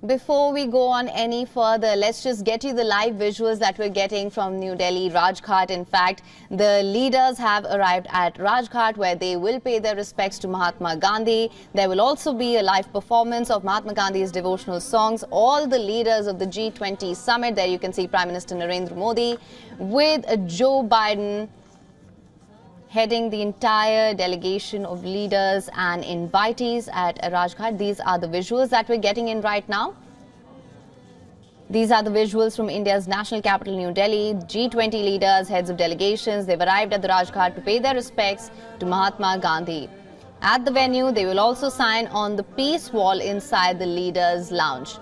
Before we go on any further, let's just get you the live visuals that we're getting from New Delhi, Rajghat. In fact, the leaders have arrived at Rajghat, where they will pay their respects to Mahatma Gandhi. There will also be a live performance of Mahatma Gandhi's devotional songs. All the leaders of the G20 Summit, there you can see Prime Minister Narendra Modi with Joe Biden heading the entire delegation of leaders and invitees at Rajghat. These are the visuals that we're getting in right now. These are the visuals from India's national capital, New Delhi. G20 leaders, heads of delegations, they've arrived at the Rajghat to pay their respects to Mahatma Gandhi. At the venue, they will also sign on the peace wall inside the leaders' lounge.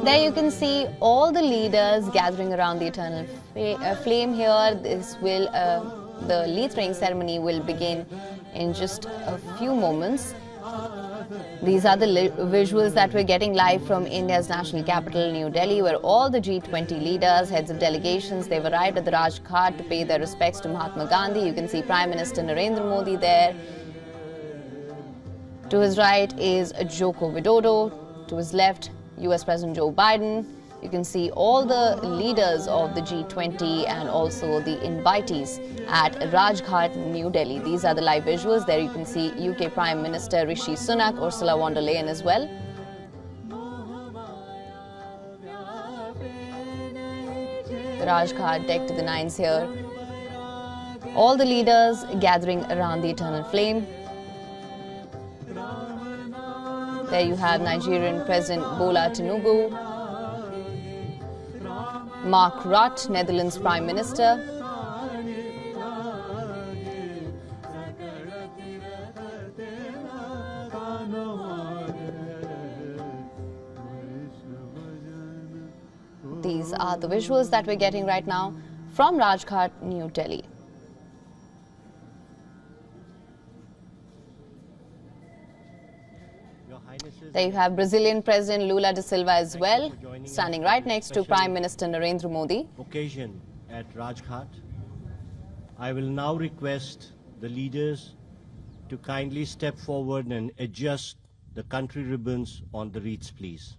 There you can see all the leaders gathering around the eternal flame here. The lead throwing ceremony will begin in just a few moments. These are the visuals that we're getting live from India's national capital, New Delhi, where all the G20 leaders, heads of delegations, they've arrived at the Rajghat to pay their respects to Mahatma Gandhi. You can see Prime Minister Narendra Modi there. To his right is Joko Widodo. To his left, US President Joe Biden. You can see all the leaders of the G20 and also the invitees at Rajghat, New Delhi. These are the live visuals. There you can see UK Prime Minister Rishi Sunak, Ursula von der Leyen as well. The Rajghat decked to the nines here. All the leaders gathering around the eternal flame. There you have Nigerian President Bola Tinubu, Mark Rutte, Netherlands Prime Minister, these are the visuals that we're getting right now from Rajghat, New Delhi. There you have Brazilian President Lula da Silva as well, standing right next to Prime Minister Narendra Modi. Occasion at Rajghat. I will now request the leaders to kindly step forward and adjust the country ribbons on the wreaths, please.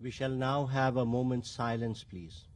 We shall now have a moment's silence, please.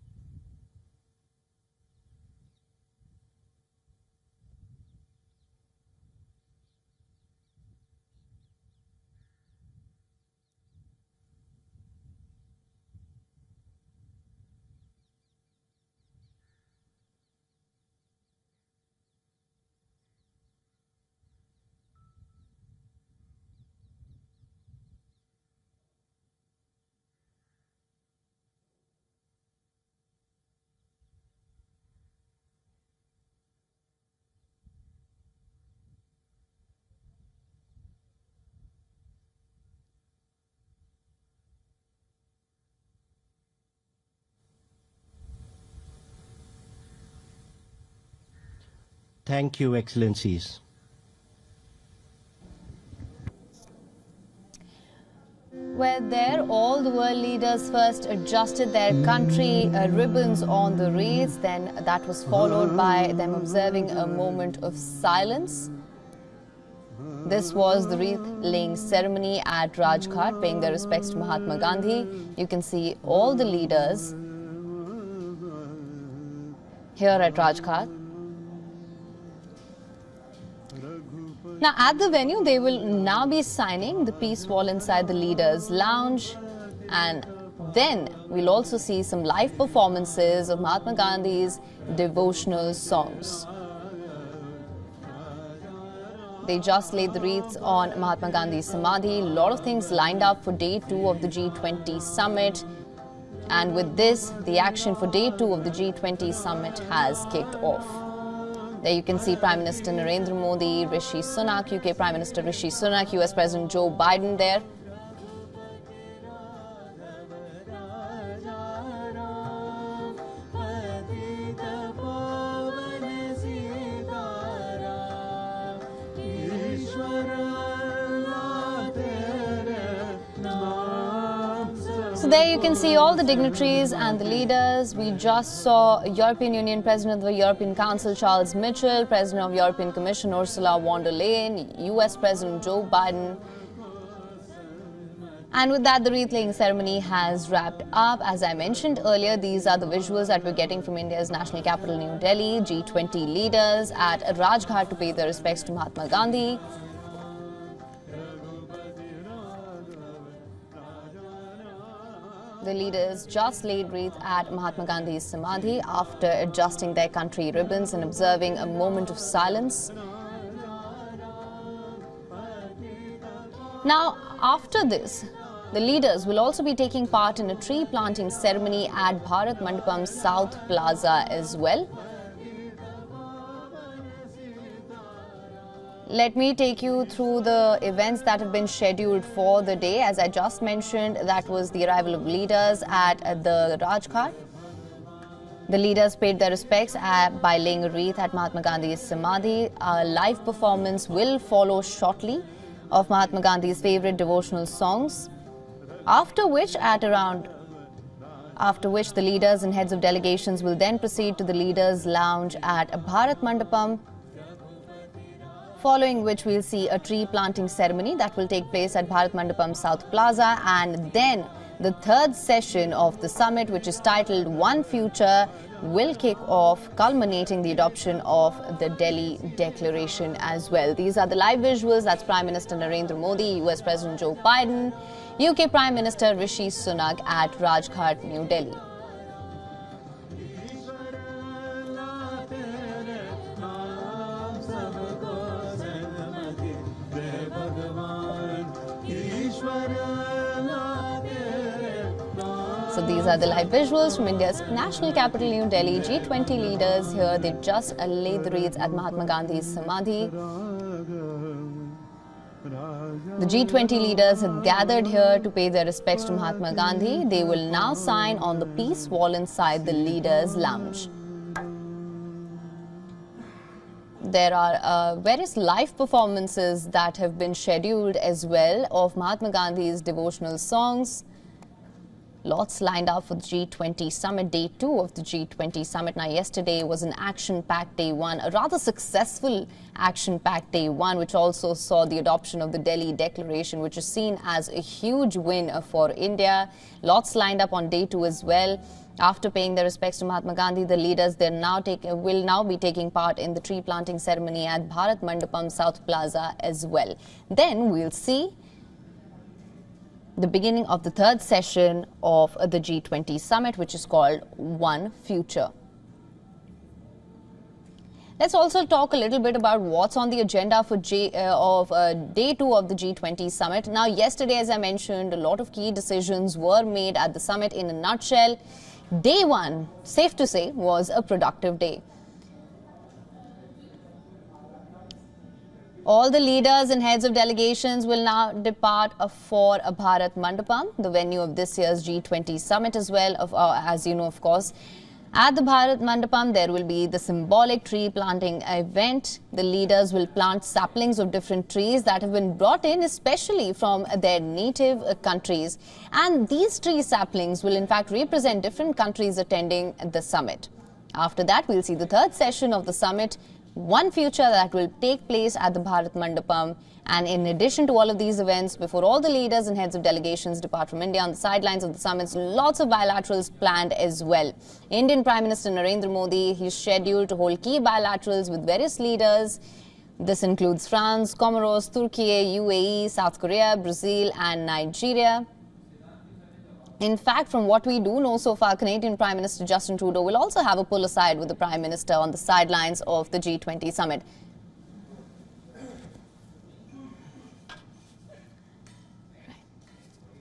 Thank you, Excellencies. Where there, all the world leaders first adjusted their country ribbons on the wreaths. Then that was followed by them observing a moment of silence. This was the wreath-laying ceremony at Rajghat, paying their respects to Mahatma Gandhi. You can see all the leaders here at Rajghat. Now, at the venue, they will now be signing the peace wall inside the Leaders' Lounge, and then we'll also see some live performances of Mahatma Gandhi's devotional songs. They just laid the wreaths on Mahatma Gandhi's Samadhi. A lot of things lined up for day 2 of the G20 Summit. And with this, the action for day 2 of the G20 Summit has kicked off. There you can see Prime Minister Narendra Modi, Rishi Sunak, UK Prime Minister Rishi Sunak, US President Joe Biden there. So there you can see all the dignitaries and the leaders. We just saw European Union President of the European Council Charles Michel, President of European Commission Ursula von der Leyen, US President Joe Biden. And with that, the wreath-laying ceremony has wrapped up. As I mentioned earlier, these are the visuals that we're getting from India's national capital, New Delhi. G20 leaders at Rajghat to pay their respects to Mahatma Gandhi. The leaders just laid wreath at Mahatma Gandhi's Samadhi after adjusting their country ribbons and observing a moment of silence. Now, after this, the leaders will also be taking part in a tree planting ceremony at Bharat Mandapam South Plaza as well. Let me take you through the events that have been scheduled for the day. As I just mentioned, that was the arrival of leaders at the Rajghat. The leaders paid their respects by laying a wreath at Mahatma Gandhi's Samadhi. A live performance will follow shortly of Mahatma Gandhi's favorite devotional songs. After which the leaders and heads of delegations will then proceed to the Leaders' Lounge at Bharat Mandapam, following which we'll see a tree planting ceremony that will take place at Bharat Mandapam South Plaza, and then the third session of the summit, which is titled One Future, will kick off, culminating the adoption of the Delhi Declaration as well. These are the live visuals. That's Prime Minister Narendra Modi, US President Joe Biden, UK Prime Minister Rishi Sunak at Rajghat, New Delhi. So these are the live visuals from India's national capital, New Delhi. G20 leaders here, they just laid the wreaths at Mahatma Gandhi's Samadhi. The G20 leaders have gathered here to pay their respects to Mahatma Gandhi. They will now sign on the peace wall inside the Leaders' Lounge. There are various live performances that have been scheduled as well of Mahatma Gandhi's devotional songs. Lots lined up for the G20 Summit, day 2 of the G20 Summit. Now, yesterday was an action-packed day 1, a rather successful action-packed day 1, which also saw the adoption of the Delhi Declaration, which is seen as a huge win for India. Lots lined up on day 2 as well. After paying their respects to Mahatma Gandhi, the leaders will now be taking part in the tree planting ceremony at Bharat Mandapam South Plaza as well. Then we'll see the beginning of the third session of the G20 Summit, which is called One Future. Let's also talk a little bit about what's on the agenda for day 2 of the G20 Summit. Now, yesterday, as I mentioned, a lot of key decisions were made at the summit. In a nutshell, day 1, safe to say, was a productive day. All the leaders and heads of delegations will now depart for Bharat Mandapam, the venue of this year's G20 Summit as well, as you know, of course. At the Bharat Mandapam, there will be the symbolic tree planting event. The leaders will plant saplings of different trees that have been brought in especially from their native countries. And these tree saplings will in fact represent different countries attending the summit. After that, we'll see the third session of the summit, One Future, that will take place at the Bharat Mandapam. And in addition to all of these events, before all the leaders and heads of delegations depart from India on the sidelines of the summits, lots of bilaterals planned as well. Indian Prime Minister Narendra Modi, he's scheduled to hold key bilaterals with various leaders This includes France, Comoros, Turkey, UAE, South Korea, Brazil and Nigeria. In fact, from what we do know so far, Canadian Prime Minister Justin Trudeau will also have a pull aside with the Prime Minister on the sidelines of the G20 Summit.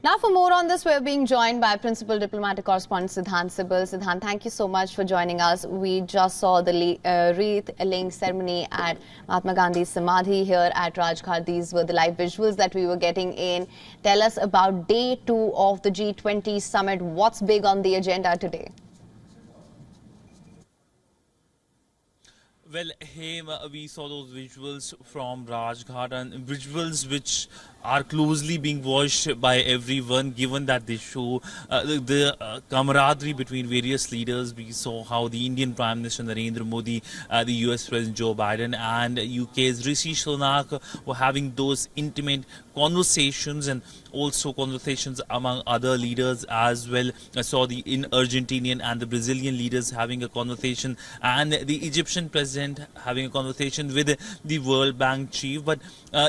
Now, for more on this, we're being joined by Principal Diplomatic Correspondent Siddhant Sibal. Siddhant, thank you so much for joining us. We just saw the wreath laying ceremony at Mahatma Gandhi's Samadhi here at Rajghat. These were the live visuals that we were getting in. Tell us about day 2 of the G20 Summit. What's big on the agenda today? Well, we saw those visuals from Rajghat, and visuals which are closely being watched by everyone, given that they show the camaraderie between various leaders. We saw how the Indian Prime Minister Narendra Modi, the US President Joe Biden and UK's Rishi Sunak were having those intimate conversations, and also conversations among other leaders as well. I saw the Argentinian and the Brazilian leaders having a conversation, and the Egyptian president having a conversation with the World Bank chief. But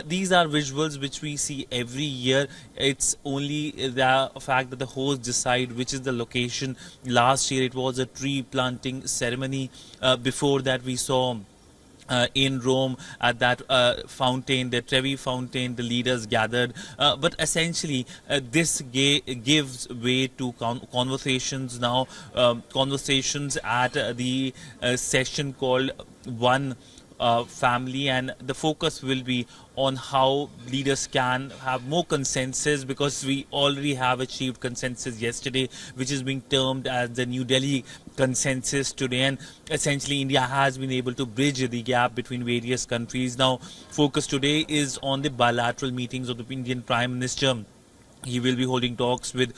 these are visuals which we see every year. It's only the fact that the hosts decide which is the location. Last year it was a tree planting ceremony. Before that we saw in Rome at that fountain, the Trevi fountain, the leaders gathered. But essentially this gives way to conversations now, conversations at the session called One Family, and the focus will be on how leaders can have more consensus, because we already have achieved consensus yesterday, which is being termed as the New Delhi consensus today. And essentially India has been able to bridge the gap between various countries. Now focus today is on the bilateral meetings of the Indian Prime Minister. He will be holding talks with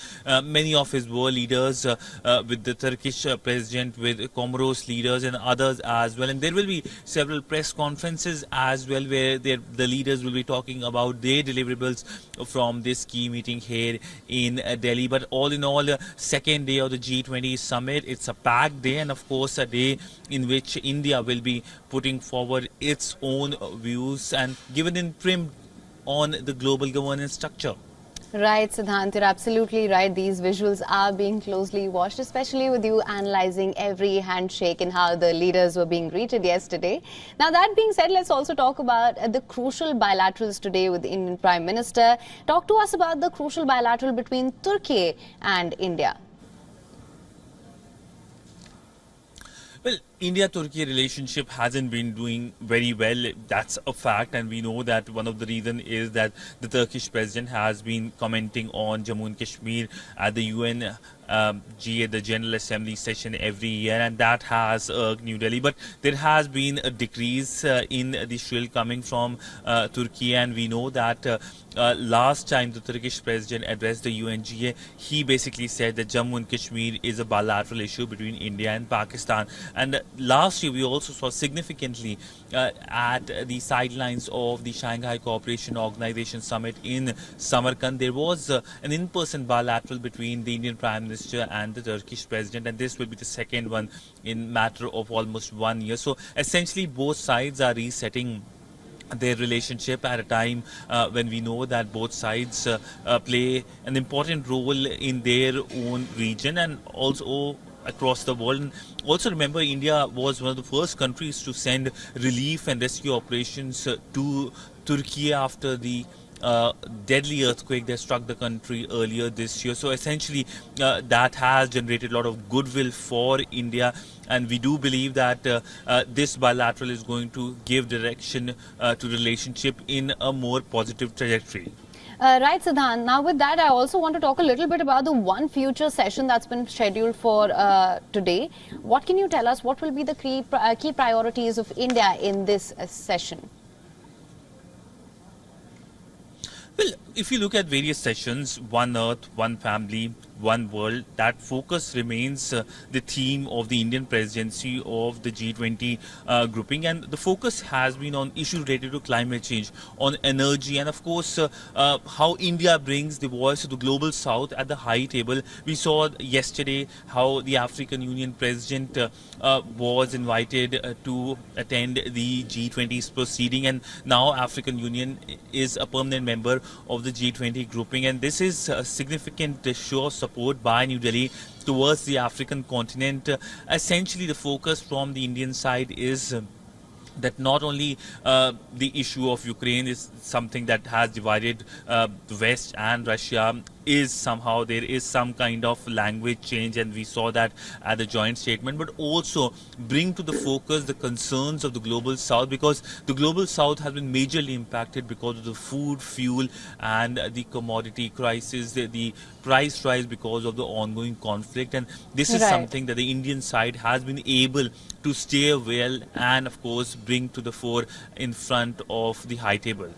many of his world leaders, with the Turkish president, with Comoros leaders and others as well. And there will be several press conferences as well, where the leaders will be talking about their deliverables from this key meeting here in Delhi. But all in all, second day of the G20 Summit, it's a packed day, and of course a day in which India will be putting forward its own views and given in trim on the global governance structure. Right, Siddhant, you're absolutely right. These visuals are being closely watched, especially with you analyzing every handshake and how the leaders were being greeted yesterday. Now, that being said, let's also talk about the crucial bilaterals today with the Indian Prime Minister. Talk to us about the crucial bilateral between Turkey and India. Well, India-Turkey relationship hasn't been doing very well. That's a fact, and we know that one of the reasons is that the Turkish president has been commenting on Jammu and Kashmir at the UN the General Assembly session every year, and that has New Delhi. But there has been a decrease in the shrill coming from Turkey, and we know that last time the Turkish president addressed the UNGA, he basically said that Jammu and Kashmir is a bilateral issue between India and Pakistan. And last year we also saw significantly at the sidelines of the Shanghai Cooperation Organization Summit in Samarkand, there was an in-person bilateral between the Indian Prime Minister and the Turkish president, and this will be the second one in matter of almost 1 year. So essentially both sides are resetting their relationship at a time when we know that both sides play an important role in their own region and also across the world. And also remember, India was one of the first countries to send relief and rescue operations to Turkey after the deadly earthquake that struck the country earlier this year. So essentially that has generated a lot of goodwill for India, and we do believe that this bilateral is going to give direction to the relationship in a more positive trajectory. Right, Siddhant. Now, with that, I also want to talk a little bit about the One Future session that's been scheduled for today. What can you tell us? What will be the key priorities of India in this session? Well, if you look at various sessions, One Earth, One Family, One World, that focus remains the theme of the Indian presidency of the G20 grouping, and the focus has been on issues related to climate change, on energy, and of course how India brings the voice of the global south at the high table. We saw yesterday how the African Union president was invited to attend the G20's proceeding, and now African Union is a permanent member of the G20 grouping, and this is a significant show of support by New Delhi towards the African continent. Essentially, the focus from the Indian side is that not only the issue of Ukraine is something that has divided the West and Russia, is somehow there is some kind of language change, and we saw that at the joint statement, but also bring to the focus the concerns of the global south, because the global south has been majorly impacted because of the food, fuel and the commodity crisis, the price rise because of the ongoing conflict, and this is something that the Indian side has been able to stay well and of course bring to the fore in front of the high table.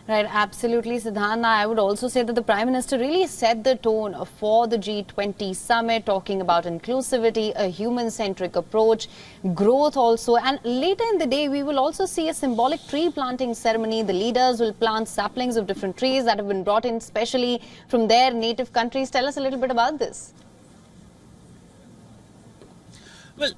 Right, absolutely, Siddhant. I would also say that the Prime Minister really set the tone for the G20 Summit, talking about inclusivity, a human-centric approach, growth also. And later in the day, we will also see a symbolic tree planting ceremony. The leaders will plant saplings of different trees that have been brought in specially from their native countries. Tell us a little bit about this. Well,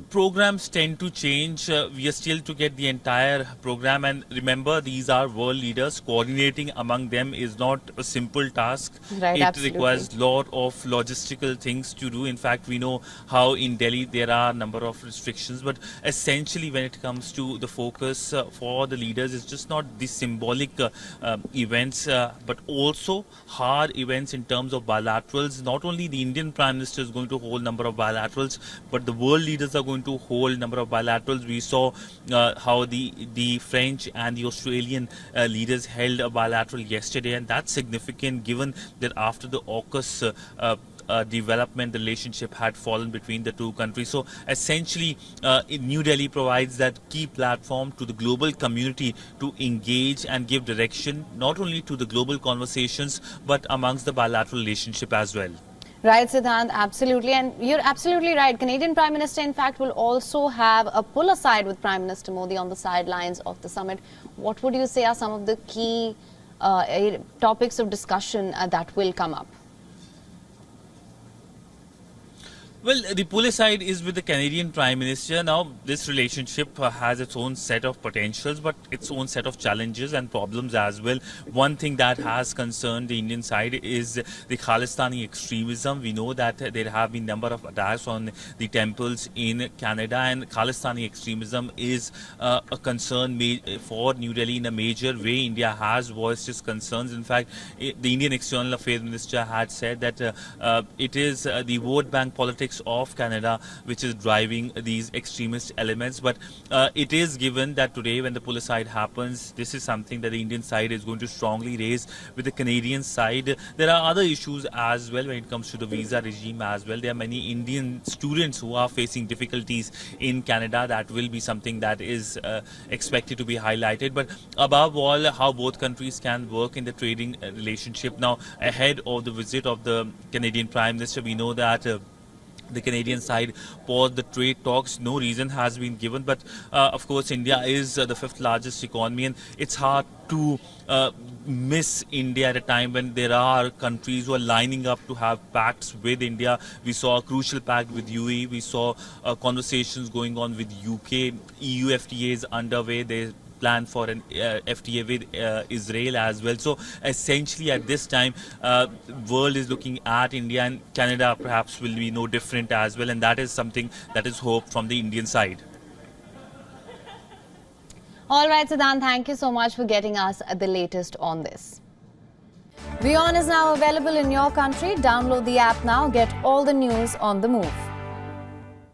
programs tend to change. We are still to get the entire program, and remember, these are world leaders. Coordinating among them is not a simple task. Right, it absolutely. requires a lot of logistical things to do. In fact, we know how in Delhi there are a number of restrictions, but essentially when it comes to the focus for the leaders, it's just not the symbolic events, but also hard events in terms of bilaterals. Not only the Indian Prime Minister is going to hold a number of bilaterals, but the world leaders are going to hold a number of bilaterals. We saw how the French and the Australian leaders held a bilateral yesterday, and that's significant given that after the AUKUS development, the relationship had fallen between the two countries. So essentially, New Delhi provides that key platform to the global community to engage and give direction not only to the global conversations but amongst the bilateral relationship as well. Right, Siddhant, absolutely. And you're absolutely right. Canadian Prime Minister, in fact, will also have a pull-aside with Prime Minister Modi on the sidelines of the summit. What would you say are some of the key topics of discussion that will come up? Well, the pull side is with the Canadian Prime Minister. Now, this relationship has its own set of potentials, but its own set of challenges and problems as well. One thing that has concerned the Indian side is the Khalistani extremism. We know that there have been a number of attacks on the temples in Canada, and Khalistani extremism is a concern for New Delhi in a major way. India has voiced its concerns. In fact, the Indian External Affairs Minister had said that it is the vote bank politics of Canada which is driving these extremist elements, but it is given that today when the pull aside happens, this is something that the Indian side is going to strongly raise with the Canadian side. There are other issues as well when it comes to the visa regime as well. There are many Indian students who are facing difficulties in Canada. That will be something that is expected to be highlighted, but above all, how both countries can work in the trading relationship. Now, ahead of the visit of the Canadian Prime Minister, we know that the Canadian side paused the trade talks. No reason has been given, but of course India is the fifth largest economy, and it's hard to miss India at a time when there are countries who are lining up to have pacts with India. We saw a crucial pact with UAE. We saw conversations going on with UK. EU FTA is underway. There's plan for an FTA with Israel as well. So essentially at this time, world is looking at India, and Canada perhaps will be no different as well, and that is something that is hoped from the Indian side. All right, Siddhant, thank you so much for getting us the latest on this. WION is now available in your country. Download the app now. Get all the news on the move.